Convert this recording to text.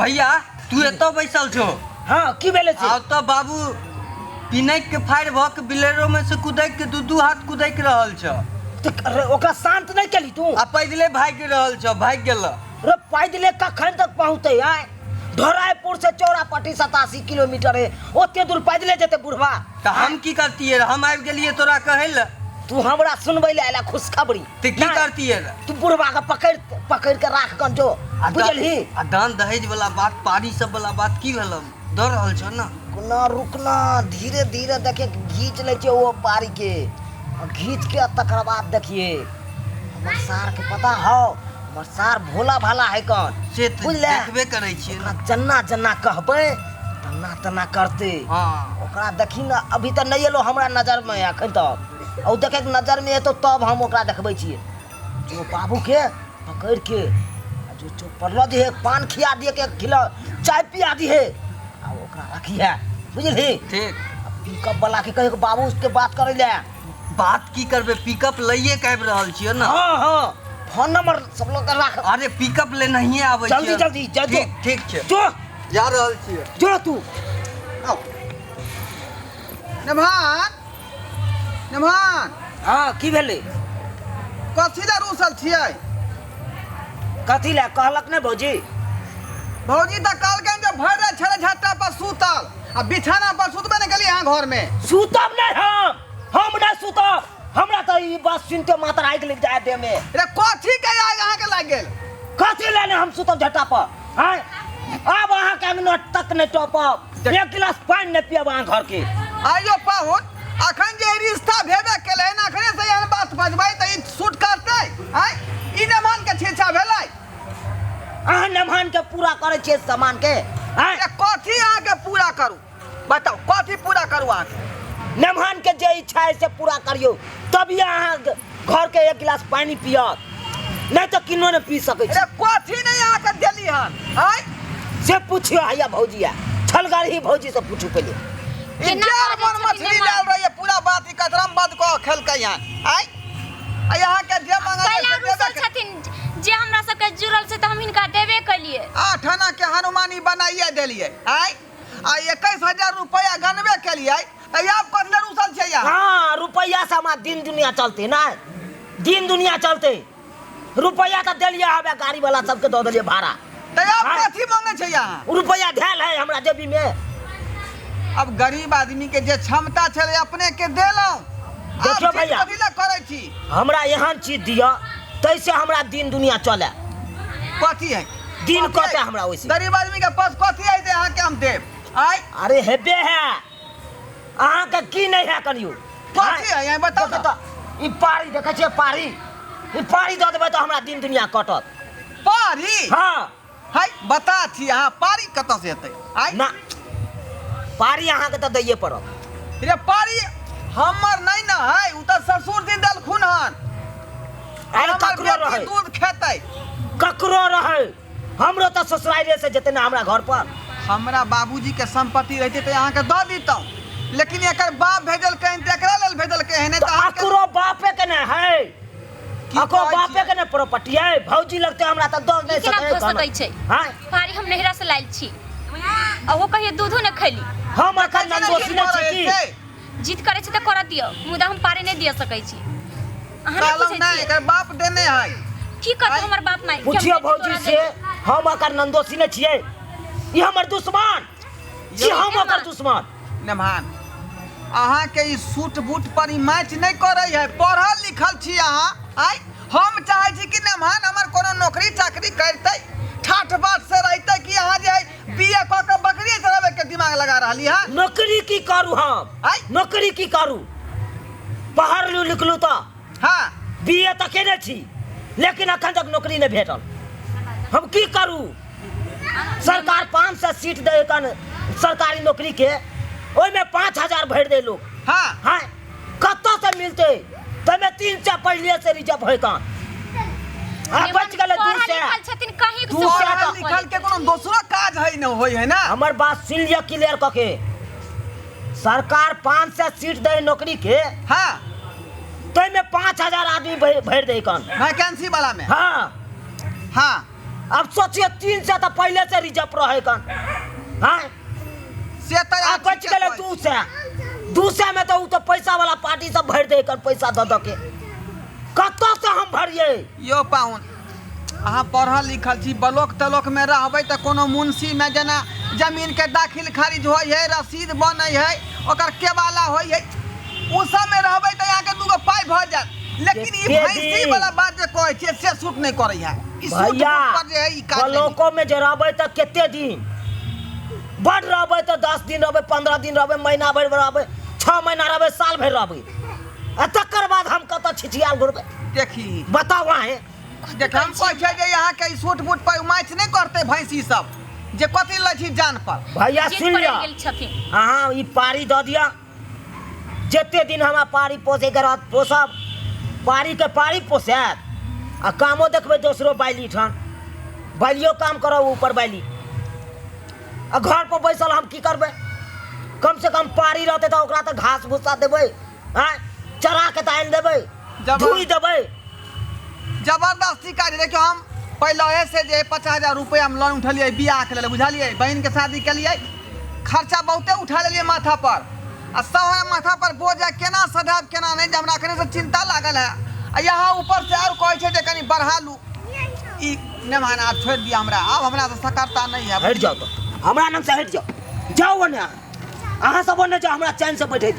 भैया तू एतो बैसल छो। हाँ की भेले छै? आब तो बाबू पिनक के फायर भ के बिलेरो में से कूदक के दू हाथ कूदक रहल छ। ओकरा शांत नहीं केली तू? आ पैदले भाग रहल छ, भाग गेल। रे पैदले कखन तक पहुंचते आय? धरायपुर से चौरापट्टी 87 किलोमीटर है, ओते दूर पैदले जेते बुढ़वा। तो हम की करतिए? हम आबि गेलिए तोरा कहै ल। तू हमरा सुनबै ले आला खुशखबरी। ते की करतिए? तू बुढ़वा के पकड़ के राख कन जो, बुझलही? आ दान दहेज वाला बात, पानी सब वाला बात की भेलम? डर रहल छ ना? ना रुकना, धीरे धीरे देखे घींच ले छै वो पारी के। घींच के तकर बाद देखिए हमर सार के पता हो, हमर सार भोला भाला है कौन से देखबे करै छियै ना। जन्ना जन्ना कहबै तना तना करते। हां ओकरा देखी ना, अभी तक नहीं एलो हमरा नजर में अखन तक। और देखे नजर में एतो तब हम ओकरा देखबै छियै। जो बाबू के पकड़ के जो जो पड़लो दिए, पान खिया दिए के, खिला चाय पिया दिए आ ओकरा रखी है, बुझली? ठीक। पिकअप वाला के कहे बाबू उसके बात करे ले। बात की करबे? पिकअप लइए कैब रहल छियै ना। हां हां फोन नंबर सब लोग के राख। अरे पिकअप ले नहीं आबै छियै। जल्दी जल्दी जल्दी। ठीक ठीक छै, जो जा रहल छियै। जो तू आओ नमहान नमहान। हां की भेले? कथी ला रूसल छियै? कथी ले कहलक ने भौजी? भौजी त कहलकन जे भर रात छड़े झट्टा पर सुतल आ बिछाना पर सुतबे ने गेली यहाँ घर में। सुतब नहीं हम ना सुतब। हमरा तो ई बात सुनते मात्र आगि लग जाए देह में। रे कथी के आग अहाँ के लाग गेल? कथी लेने हम सुतब झट्टा पर? हैं अब अहाँ के अंगना तक नहीं टॉपब, एक गिलास पानी नहीं पियब अहाँ घर के। आइयो पाहुन, अखन जे रिश्ता भेबे केले न, अखने से एहन बात बजबै त ई शूट करतै? हैं ई नमहान के छेछा भेलै? अहाँ नमहान के पूरा करे छियै सामान के? हैं रे कथी अहाँ के पूरा करू? बताओ कथी पूरा करू अहाँ के? नमहान के जे इच्छा है से पूरा करियो, तभी अहाँ घर के एक गिलास पानी पियत, नहीं तो किनो नहीं पी सकै छी। रे कथी नहीं अहाँ के देली हन? हैं से पूछियो हैया भौजिया, छलगारी भौजी से पूछू पहले। ई चार मन मछली डाल रही है, पूरा बात ई कतरम बद को खेलकै यहाँ। हैं आ यहाँ के जे मंगा पहला रुसल छथिन जे हमरा सब के जुड़ल से त हम हिनका देबे कलिए। 8 आना के हनुमानी बनाइए देलिए। हैं आ 21,000 रुपया गनबे केलिए। अब कतले रुसल छै यहाँ? हाँ रुपया से हमारा दिन दुनिया चलते ना, दिन दुनिया चलते। रुपया तो दिलिए हमें गाड़ी वाला सबके दो दिलिए भाड़ा। तो अब कथी मांगे छै यहाँ? रुपया धेल है हमरा जेबी में। अब गरीब आदमी के जे क्षमता छले अपने के देलौ। देखियो भैया, कथी ला करै छी? हमरा यहाँ चीज दिया तैसे हमरा दिन दुनिया चले। कथी है? दिन कटे हमरा वैसे। गरीब आदमी के पास कथी है जे अहाँ के हम देब? आय अरे हेबे है, अहाँ के की नहीं है कनियो? कथी है यहाँ बताओ तो ई पारी देखे छे, पारी ई पारी दे देबे तो हमरा दिन दुनिया कटत। पारी? हाँ है बता छी यहाँ पारी कत से हेतै? आय ना पारी अहाँ के तो दैये पड़त। रे पारी हमर नहीं ना है, उ त ससुर जी देलखुन हन। अरे हमर ककरो बेटी रहे, दूध खेतै। ककरो रहे, हमरो तो ससुराइरे से जेते ना हमरा घर पर। हमरा बाबूजी के संपत्ति रहते तो यहाँ के दऽ दीतौ, लेकिन एकर बाप भेजल कहीं एकरा लेल भेजल के है, तो तो अकरो बापे के ने है, अको कहै बापे छियै? के ने प्रॉपर्टी है। भौजी लगते हमरा तो दो नहीं केना सके हो सकै छै? हां पारी हम नहिरा से लाइल छी आ वो कहिए दूधो न खैली। हम अखन नंदोसी ने छी की जीत करे छी त कर दियो, मुदा हम पारी नहीं दिया सकै छी। अहाँ नहीं कहलौ पूछै नहीं छी एकर बाप देने है। की करत हमर बाप नहीं? पूछियो भौजी से, हम अकर नंदोसी ने छिए, ई हमर दुश्मन छी, हम अकर दुश्मन। नमहान अहाँ के ई सूट बूट पर ई मैच नहीं करे है, पढ़ल लिखल छी अहाँ। आय हम चाहे छी कि नमहान हमर कोनो नौकरी चाकरी करतै, ठाठ बाट से रहतै कि अहाँ जे है बीए क के बकरी चलावे के दिमाग लगा रहली है। नौकरी की करू हम? आय नौकरी की करू? पढ़ लू लिखलू तो हां बीए तक केने छी, लेकिन अखन तक नौकरी नहीं भेटल। हम की करू? सरकार 500 सीट दे कन सरकारी नौकरी के, ओइ में 5000 भर दे लोग। हां हां कत्ता से मिलते? तमे 3 से पहले से रिजर्व होइतन। आ बच गेले 2 से। लिखल छथिन कहीं तू से पढ़ल लिखल के कोनो दूसरा काज है न होय है ना? हमर बात सुन लिया क्लियर क के। सरकार 500 सीट दे नौकरी के, हां तो में 5000 आदमी भर दे कन वैकेंसी वाला में। हाँ हां अब सोचिए 3 से तो पहले से रिजर्व रहे कन हाँ से तो अब बच गए 200 में तो उ तो पैसा वाला पार्टी सब भर दे कर पैसा दे के कत्तो से हम भरिए यो पाहुन अहाँ पढ़ल लिखल छी ब्लॉक तलॉक में रहबै तऽ कोनो मुंशी में जेना जमीन के दाखिल खारिज होइ है रसीद बनै है ओकर केवाला होइ है उ सब में रहबै तऽ यहाँ के दूगो पाई भ जात लेकिन ई भैंसी वाला बात जे कहै छै से सूट नहीं करै है ई सूट भैया पर जे है ई काज ब्लॉकों में जे रहबै तऽ केते दिन बड़ रहबै तऽ 10 दिन रहबै 15 दिन रहबै महीना भर रहबै 6 महीना रहबै साल भर रहबै आ तकर बाद हम कतऽ छिछियाल घुरबै देखी बताओ अहें देख हम कहै छै जे यहाँ के ई सूट बूट पर मैच नहीं करते भैंसी सब जे कथी लै छी जान पर भैया जिद सुन पर लिया गेल छथिन अहाँ ई पारी दऽ दिया जते दिन हमरा पारी पोसे के रहत पोसब पारी के पारी पोसात आ कामो देखबै दोसरो बाइली ठन बाइलियो काम करब ऊपर बाइली आ घर पर बैसल हम की करबै कम से कम पारी रहते तऽ ओकरा तऽ घास भूसा देबै हाँ चरा के तऽ आनि देबै धुई देबै जबरदस्ती काज देखियो हम पहले से जे 50,000 रुपया हम लोन उठलिए बियाह के लेल बुझलिए बहन के शादी के लिए खर्चा बहुते उठा लेलिए माथा पर आ सब हमरा माथा पर बोझ है केना सधाब केना नहीं हमरा करे से चिंता लागल है आ यहाँ ऊपर से और कहै छै जे कनी बढ़ा लू ई मेहमान आप छोड़ दिया हमरा अब हमरा से सकरता नहीं है हट जाओ तो हमरा नाम से हट जाओ जाओ ओने अहाँ सब ओने जाओ हमरा चैन से बैठे